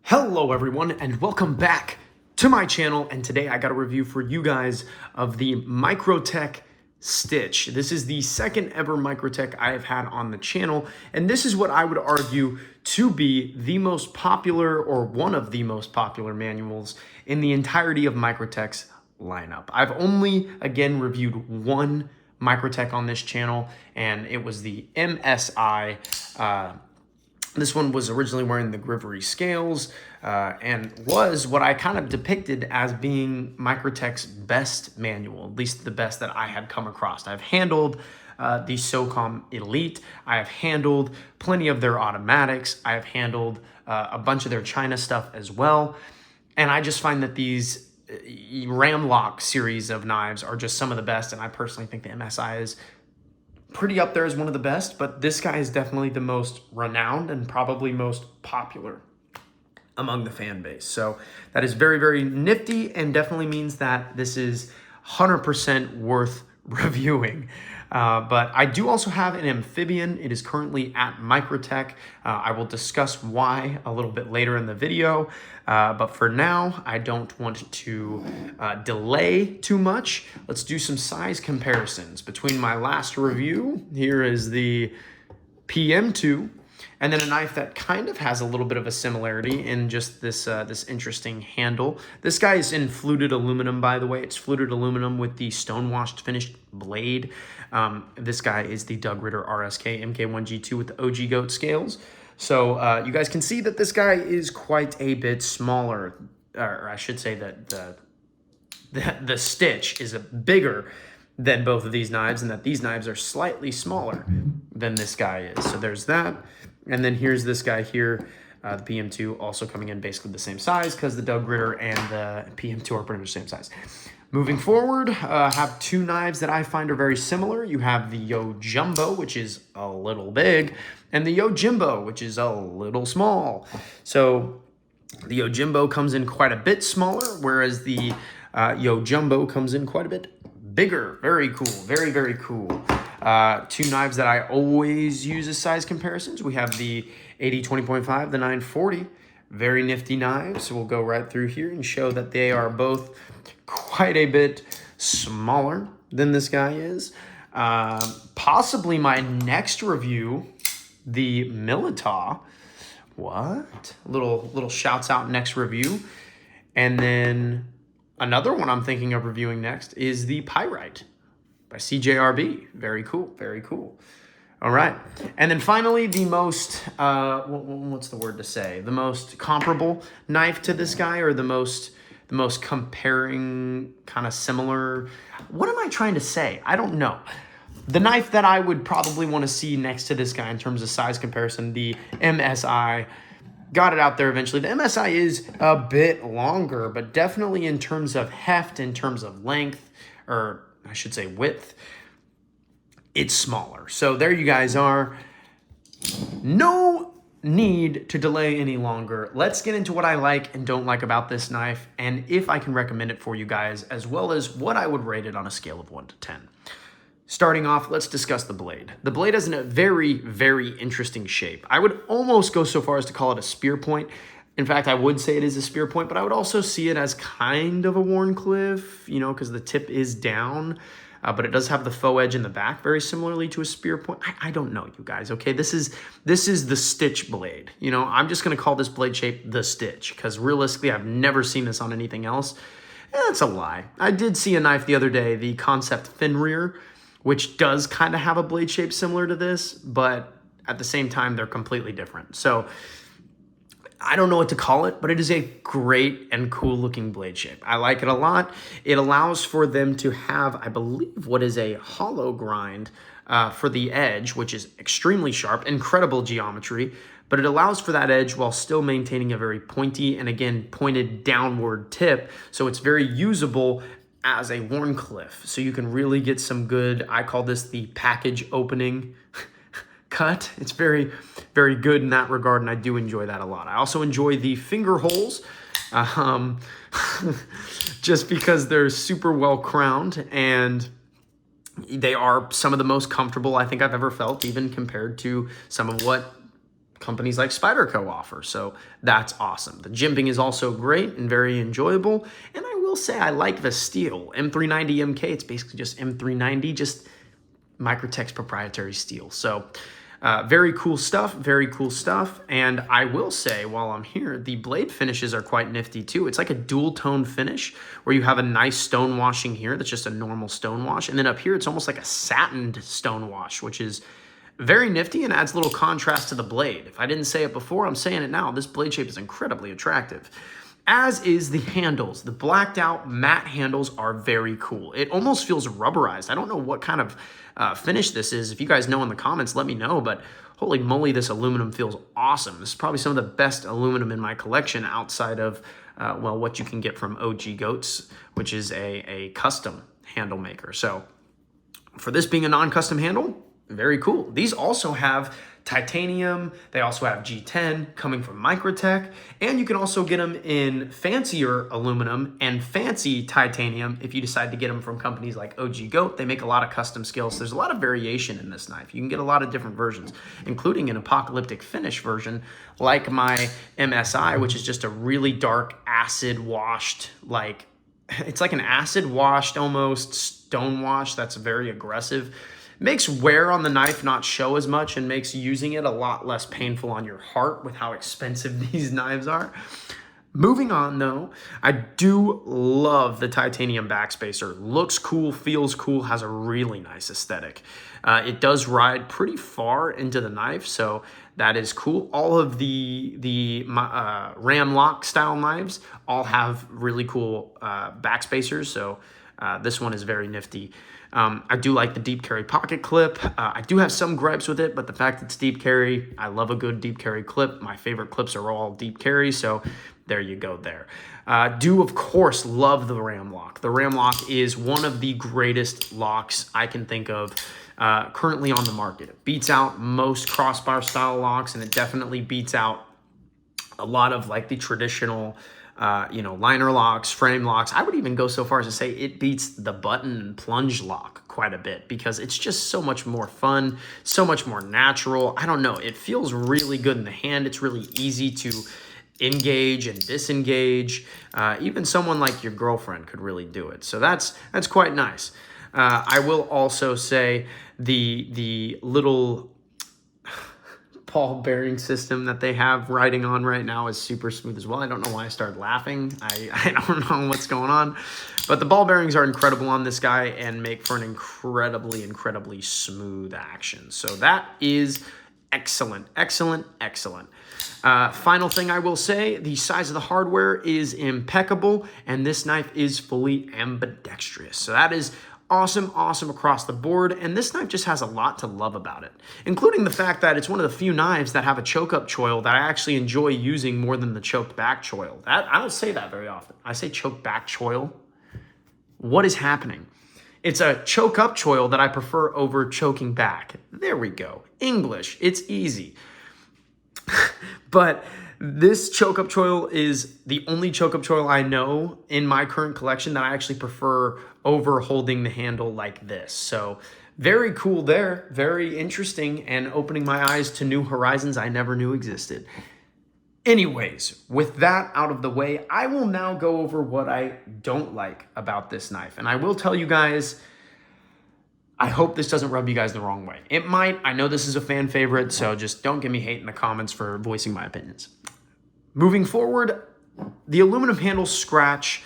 Hello everyone and welcome back to my channel, and today I got a review for you guys of the Microtech Stitch. This is the second ever Microtech I have had on the channel, and this is what I would argue to be the most popular, or one of the most popular manuals in the entirety of Microtech's lineup. I've only, again, reviewed one Microtech on this channel, and it was the MSI. This one was originally wearing the Grivery scales and was what I kind of depicted as being Microtech's best manual, at least the best that I had come across. I've handled the SOCOM Elite. I have handled plenty of their automatics. I have handled a bunch of their China stuff as well. And I just find that these Ramlock series of knives are just some of the best. And I personally think the MSI is pretty up there as one of the best, but this guy is definitely the most renowned and probably most popular among the fan base. So that is very, very nifty, and definitely means that this is 100% worth reviewing. But I do also have an amphibian. It is currently at Microtech. I will discuss why a little bit later in the video. But for now, I don't want to delay too much. Let's do some size comparisons between my last review. Here is the PM2, and then a knife that kind of has a little bit of a similarity in just this this interesting handle. This guy is in fluted aluminum, by the way. It's fluted aluminum with the stone-washed finished blade. This guy is the Doug Ritter RSK MK1G2 with the OG goat scales. So you guys can see that this guy is quite a bit smaller, or I should say that the Stitch is bigger than both of these knives, and that these knives are slightly smaller than this guy is. So there's that. And then here's this guy here, the PM2, also coming in basically the same size, because the Doug Ritter and the PM2 are pretty much the same size. Moving forward, I have two knives that I find are very similar. You have the Yo Jumbo, which is a little big, and the Yo Jimbo, which is a little small. So the Yo Jimbo comes in quite a bit smaller, whereas the Yo Jumbo comes in quite a bit bigger. Very cool. Very, very cool. Two knives that I always use as size comparisons. We have the 80-20.5, the 940. Very nifty knives. So we'll go right through here and show that they are both quite a bit smaller than this guy is. Possibly my next review, the Milita. What? Little shouts out next review. And then another one I'm thinking of reviewing next is the Pyrite by CJRB. Very cool, very cool. All right, and then finally the most, what's the word to say? The most comparable knife to this guy, or the most comparing, kind of similar. What am I trying to say? I don't know. The knife that I would probably want to see next to this guy in terms of size comparison, the MSI. Got it out there eventually. The MSI is a bit longer, but definitely in terms of heft, in terms of length, or I should say width, it's smaller. So there you guys are. No need to delay any longer. Let's get into what I like and don't like about this knife, and if I can recommend it for you guys, as well as what I would rate it on a scale of 1 to 10. Starting off, let's discuss the blade. The blade has a very, very interesting shape. I would almost go so far as to call it a spear point. In fact, I would say it is a spear point, but I would also see it as kind of a Wharncliffe, you know, because the tip is down, but it does have the faux edge in the back, very similarly to a spear point. I don't know, you guys, okay? This is the Stitch blade. You know, I'm just going to call this blade shape the Stitch, because realistically, I've never seen this on anything else. That's a lie. I did see a knife the other day, the Concept Fenrir, which does kind of have a blade shape similar to this, but at the same time, they're completely different. So I don't know what to call it, but it is a great and cool looking blade shape. I like it a lot. It allows for them to have, I believe, what is a hollow grind for the edge, which is extremely sharp, incredible geometry, but it allows for that edge while still maintaining a very pointy and, again, pointed downward tip. So it's very usable as a Wharncliffe. So you can really get some good, I call this the package opening cut. It's very, very good in that regard, and I do enjoy that a lot. I also enjoy the finger holes, just because they're super well crowned, and they are some of the most comfortable I think I've ever felt, even compared to some of what companies like Spyderco offer. So that's awesome. The jimping is also great and very enjoyable. And I will say I like the steel. M390 MK, it's basically just M390, just Microtech's proprietary steel. So very cool stuff, very cool stuff. And I will say, while I'm here, the blade finishes are quite nifty too. It's like a dual tone finish where you have a nice stone washing here. That's just a normal stone wash. And then up here, it's almost like a satined stone wash, which is very nifty and adds a little contrast to the blade. If I didn't say it before, I'm saying it now. This blade shape is incredibly attractive. As is the handles. The blacked out matte handles are very cool. It almost feels rubberized. I don't know what kind of finish this is. If you guys know in the comments, let me know. But holy moly, this aluminum feels awesome. This is probably some of the best aluminum in my collection outside of, well, what you can get from OG Goats, which is a custom handle maker. So for this being a non-custom handle, very cool. These also have titanium. They also have G10 coming from Microtech. And you can also get them in fancier aluminum and fancy titanium if you decide to get them from companies like OG Goat. They make a lot of custom skills. There's a lot of variation in this knife. You can get a lot of different versions, including an apocalyptic finish version like my MSI, which is just a really dark acid washed, like it's like an acid washed almost stone wash that's very aggressive. Makes wear on the knife not show as much and makes using it a lot less painful on your heart with how expensive these knives are. Moving on though, I do love the titanium backspacer. Looks cool, feels cool, has a really nice aesthetic. It does ride pretty far into the knife, so that is cool. All of the ram lock style knives all have really cool backspacers, so this one is very nifty. I do like the deep carry pocket clip. I do have some gripes with it, but the fact it's deep carry, I love a good deep carry clip. My favorite clips are all deep carry, so there you go there. Do, of course, love the ram lock. The ram lock is one of the greatest locks I can think of currently on the market. It beats out most crossbar style locks, and it definitely beats out a lot of like the traditional liner locks, frame locks. I would even go so far as to say it beats the button and plunge lock quite a bit because it's just so much more fun, so much more natural. I don't know. It feels really good in the hand. It's really easy to engage and disengage. Even someone like your girlfriend could really do it. So that's quite nice. I will also say the little ball bearing system that they have riding on right now is super smooth as well. I don't know why I started laughing. I don't know what's going on, but the ball bearings are incredible on this guy and make for an incredibly smooth action. So that is excellent, excellent, excellent. Final thing I will say, the size of the hardware is impeccable and this knife is fully ambidextrous. So that is awesome, awesome across the board, and this knife just has a lot to love about it, including the fact that it's one of the few knives that have a choke-up choil that I actually enjoy using more than the choked back choil. I don't say that very often. I say choked back choil. What is happening? It's a choke-up choil that I prefer over choking back. There we go. English. It's easy. But this choke-up choil is the only choke-up choil I know in my current collection that I actually prefer over holding the handle like this. So very cool there, very interesting, and opening my eyes to new horizons I never knew existed. Anyways, with that out of the way, I will now go over what I don't like about this knife. And I will tell you guys, I hope this doesn't rub you guys the wrong way. It might. I know this is a fan favorite, so just don't give me hate in the comments for voicing my opinions. Moving forward, the aluminum handles scratch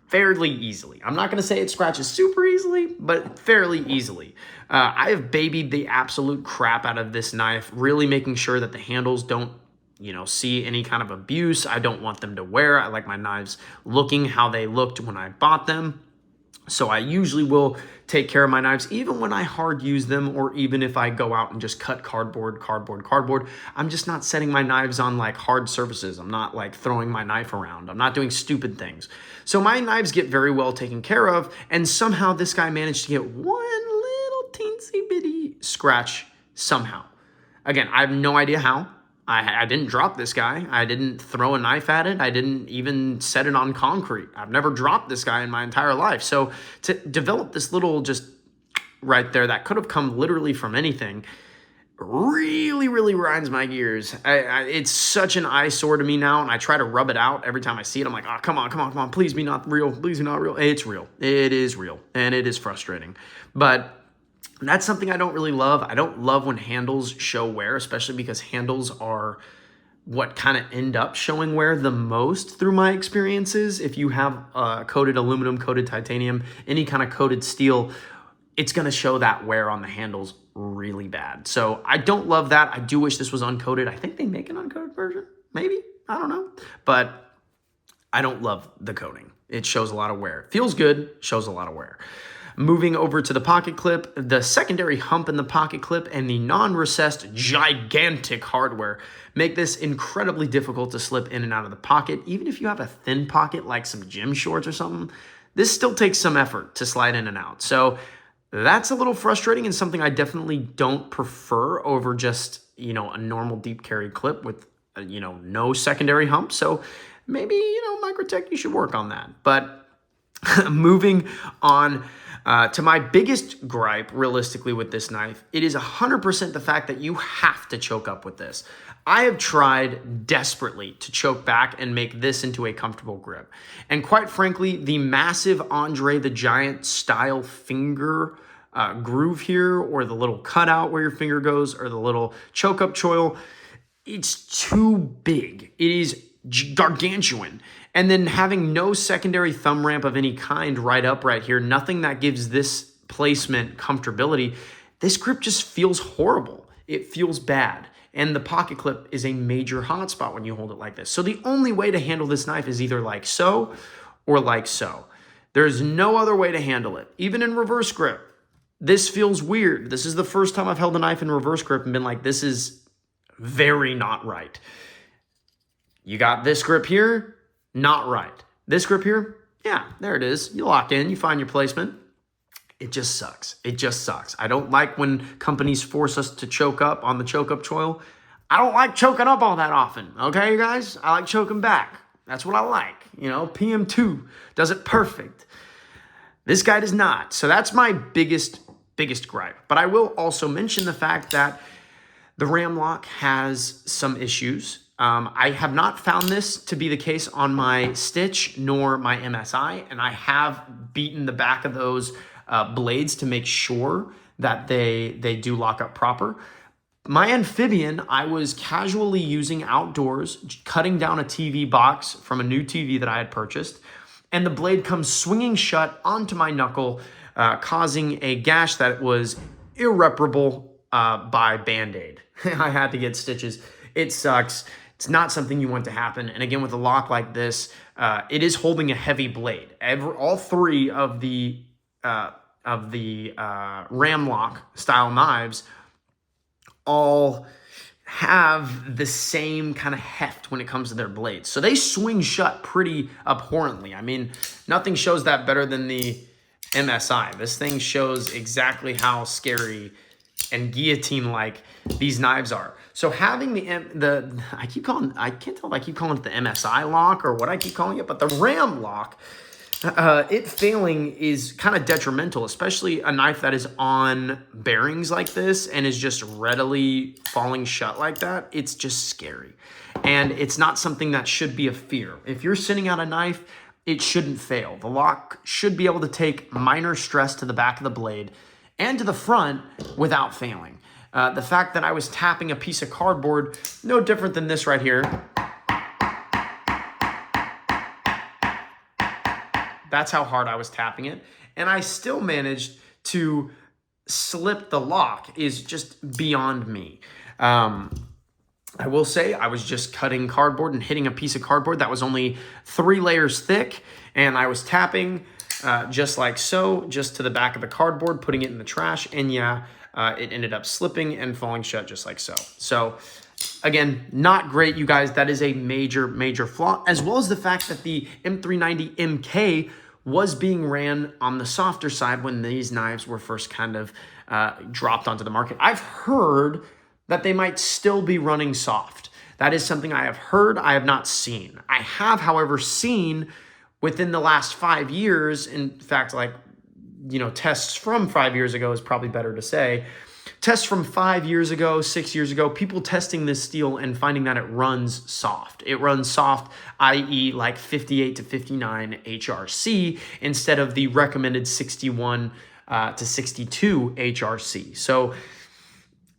fairly easily. I'm not going to say it scratches super easily, but fairly easily. I have babied the absolute crap out of this knife, really making sure that the handles don't, see any kind of abuse. I don't want them to wear. I like my knives looking how they looked when I bought them. So I usually will take care of my knives even when I hard use them, or even if I go out and just cut cardboard. I'm just not setting my knives on like hard surfaces. I'm not like throwing my knife around. I'm not doing stupid things. So my knives get very well taken care of, and somehow this guy managed to get one little teensy bitty scratch somehow. Again, I have no idea how. I didn't drop this guy. I didn't throw a knife at it. I didn't even set it on concrete. I've never dropped this guy in my entire life. So to develop this little just right there that could have come literally from anything really grinds my gears. It's such an eyesore to me now, and I try to rub it out every time I see it. I'm like, oh, come on, please be not real, please be not real. It's real. It is real, and it is frustrating. But that's something I don't really love. I don't love when handles show wear, especially because handles are what kind of end up showing wear the most through my experiences. If you have coated aluminum, coated titanium, any kind of coated steel, it's going to show that wear on the handles really bad. So I don't love that. I do wish this was uncoated. I think they make an uncoated version, maybe. I don't know. But I don't love the coating. It shows a lot of wear. Feels good, shows a lot of wear. Moving over to the pocket clip, the secondary hump in the pocket clip and the non-recessed gigantic hardware make this incredibly difficult to slip in and out of the pocket. Even if you have a thin pocket like some gym shorts or something, this still takes some effort to slide in and out. So that's a little frustrating and something I definitely don't prefer over just, a normal deep carry clip with, no secondary hump. So maybe, Microtech, you should work on that. But moving on to my biggest gripe, realistically, with this knife, it is 100% the fact that you have to choke up with this. I have tried desperately to choke back and make this into a comfortable grip. And quite frankly, the massive Andre the Giant style finger groove here, or the little cutout where your finger goes, or the little choke up choil, it's too big. It is gargantuan. And then having no secondary thumb ramp of any kind right up right here, nothing that gives this placement comfortability, this grip just feels horrible. It feels bad. And the pocket clip is a major hotspot when you hold it like this. So the only way to handle this knife is either like so or like so. There's no other way to handle it. Even in reverse grip, this feels weird. This is the first time I've held a knife in reverse grip and been like, this is very not right. You got this grip here, not right. This grip here, yeah, there it is. You lock in, you find your placement. It just sucks. It just sucks. I don't like when companies force us to choke up on the choke up choil. I don't like choking up all that often, okay, you guys? I like choking back. That's what I like. PM2 does it perfect. This guy does not. So that's my biggest gripe. But I will also mention the fact that the ram lock has some issues. I have not found this to be the case on my Stitch nor my MSI, and I have beaten the back of those blades to make sure that they do lock up proper. My Amphibian, I was casually using outdoors, cutting down a TV box from a new TV that I had purchased, and the blade comes swinging shut onto my knuckle, causing a gash that was irreparable by Band-Aid. I had to get stitches. It sucks. It's not something you want to happen. And again, with a lock like this, it is holding a heavy blade. All three of the ram lock style knives all have the same kind of heft when it comes to their blades. So they swing shut pretty abhorrently. I mean, nothing shows that better than the MSI. This thing shows exactly how scary and guillotine-like these knives are. So having I can't tell if I keep calling it the MSI lock or what I keep calling it, but the ram lock, it failing is kind of detrimental, especially a knife that is on bearings like this and is just readily falling shut like that. It's just scary. And it's not something that should be a fear. If you're sending out a knife, it shouldn't fail. The lock should be able to take minor stress to the back of the blade and to the front without failing. The fact that I was tapping a piece of cardboard, no different than this right here. That's how hard I was tapping it. And I still managed to slip the lock, is just beyond me. I will say I was just cutting cardboard and hitting a piece of cardboard that was only 3 layers thick. And I was tapping just like so, just to the back of the cardboard, putting it in the trash. And yeah, it ended up slipping and falling shut just like so. So again, not great, you guys. That is a major flaw, as well as the fact that the M390 MK was being ran on the softer side when these knives were first kind of dropped onto the market. I've heard that they might still be running soft. That is something I have heard, I have not seen. I have, however, seen within the last 5 years, in fact, tests from 5 years ago is probably better to say, Tests from 5 years ago, 6 years ago, people testing this steel and finding that it runs soft. It runs soft, i.e. like 58 to 59 HRC instead of the recommended 61 to 62 HRC. So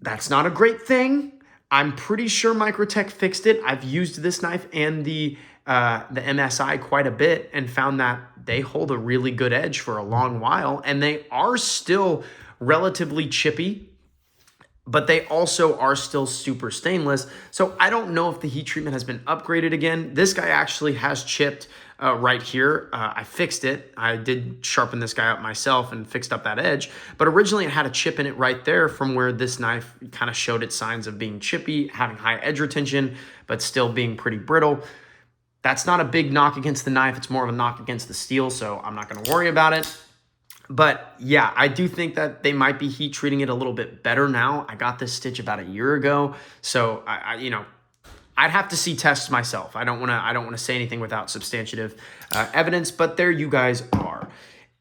that's not a great thing. I'm pretty sure Microtech fixed it. I've used this knife and the MSI quite a bit and found that they hold a really good edge for a long while, and they are still relatively chippy, but they also are still super stainless. So I don't know if the heat treatment has been upgraded again. This guy actually has chipped right here. I fixed it. I did sharpen this guy up myself and fixed up that edge, but originally it had a chip in it right there from where this knife kind of showed its signs of being chippy, having high edge retention, but still being pretty brittle. That's not a big knock against the knife. It's more of a knock against the steel, so I'm not going to worry about it. But yeah, I do think that they might be heat treating it a little bit better now. I got this stitch about a year ago, so I'd have to see tests myself. I don't want to say anything without substantive evidence, but there you guys are.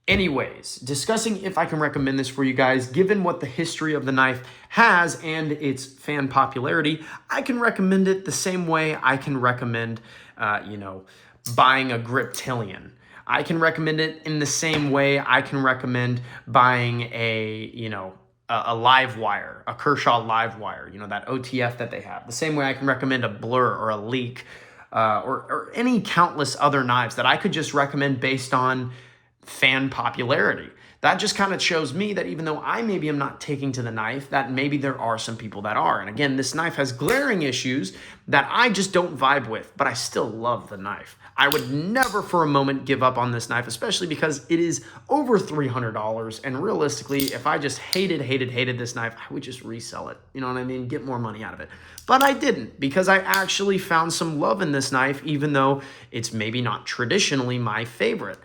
Anyways, discussing if I can recommend this for you guys, given what the history of the knife has and its fan popularity, I can recommend it the same way I can recommend, buying a Griptilian. I can recommend it in the same way I can recommend buying a live wire, a Kershaw live wire, that OTF that they have. The same way I can recommend a Blur or a Leak or any countless other knives that I could just recommend based on fan popularity. That just kind of shows me that even though I maybe am not taking to the knife, that maybe there are some people that are. And again, this knife has glaring issues that I just don't vibe with, but I still love the knife. I would never for a moment give up on this knife, especially because it is over $300. And realistically, if I just hated this knife, I would just resell it. You know what I mean? Get more money out of it. But I didn't, because I actually found some love in this knife, even though it's maybe not traditionally my favorite.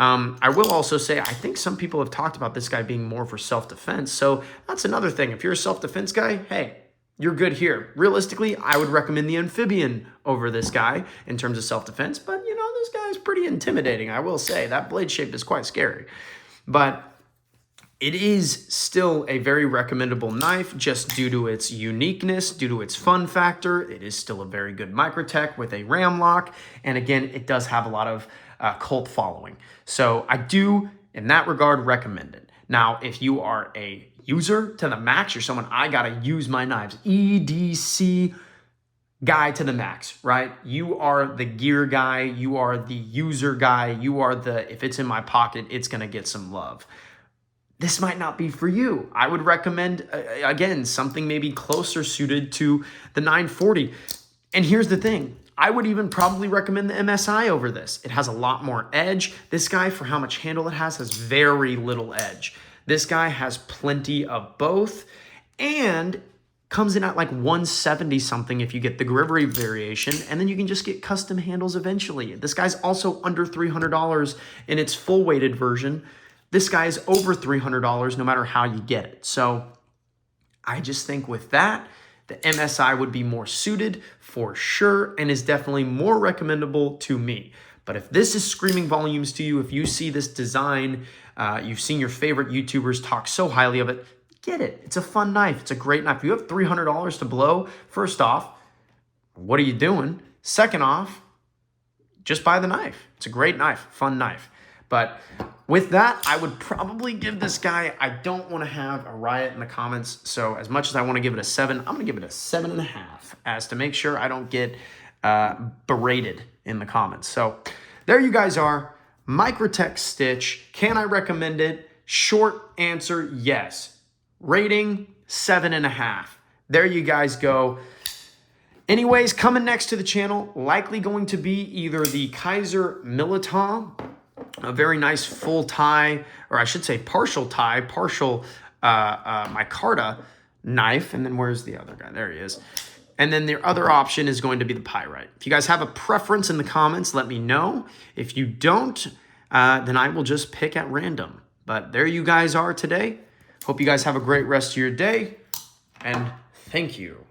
I will also say, I think some people have talked about this guy being more for self-defense. So that's another thing. If you're a self-defense guy, hey, you're good here. Realistically, I would recommend the Amphibian over this guy in terms of self-defense. But, this guy is pretty intimidating, I will say. That blade shape is quite scary. But it is still a very recommendable knife just due to its uniqueness, due to its fun factor. It is still a very good Microtech with a ram lock. And again, it does have a lot of cult following. So I do, in that regard, recommend it. Now, if you are a user to the max, you're someone, I got to use my knives, EDC guy to the max, right? You are the gear guy. You are the user guy. You are the, if it's in my pocket, it's going to get some love. This might not be for you. I would recommend, again, something maybe closer suited to the 940. And here's the thing. I would even probably recommend the MSI over this. It has a lot more edge. This guy, for how much handle it has very little edge. This guy has plenty of both and comes in at like 170 something if you get the Grivery variation, and then you can just get custom handles eventually. This guy's also under $300 in its full weighted version. This guy is over $300 no matter how you get it. So I just think with that, the MSI would be more suited for sure and is definitely more recommendable to me. But if this is screaming volumes to you, if you see this design, you've seen your favorite YouTubers talk so highly of it, get it. It's a fun knife. It's a great knife. If you have $300 to blow, first off, what are you doing? Second off, just buy the knife. It's a great knife, fun knife. But with that, I would probably give this guy, I don't want to have a riot in the comments. So as much as I want to give it a 7, I'm going to give it a 7.5 as to make sure I don't get berated in the comments. So there you guys are. Microtech Stitch. Can I recommend it? Short answer, yes. Rating, 7.5. There you guys go. Anyways, coming next to the channel, likely going to be either the Kaiser Militant, a very nice full tie, or I should say partial tie, partial micarta knife. And then where's the other guy? There he is. And then the other option is going to be the pyrite. If you guys have a preference in the comments, let me know. If you don't, then I will just pick at random. But there you guys are today. Hope you guys have a great rest of your day, and thank you.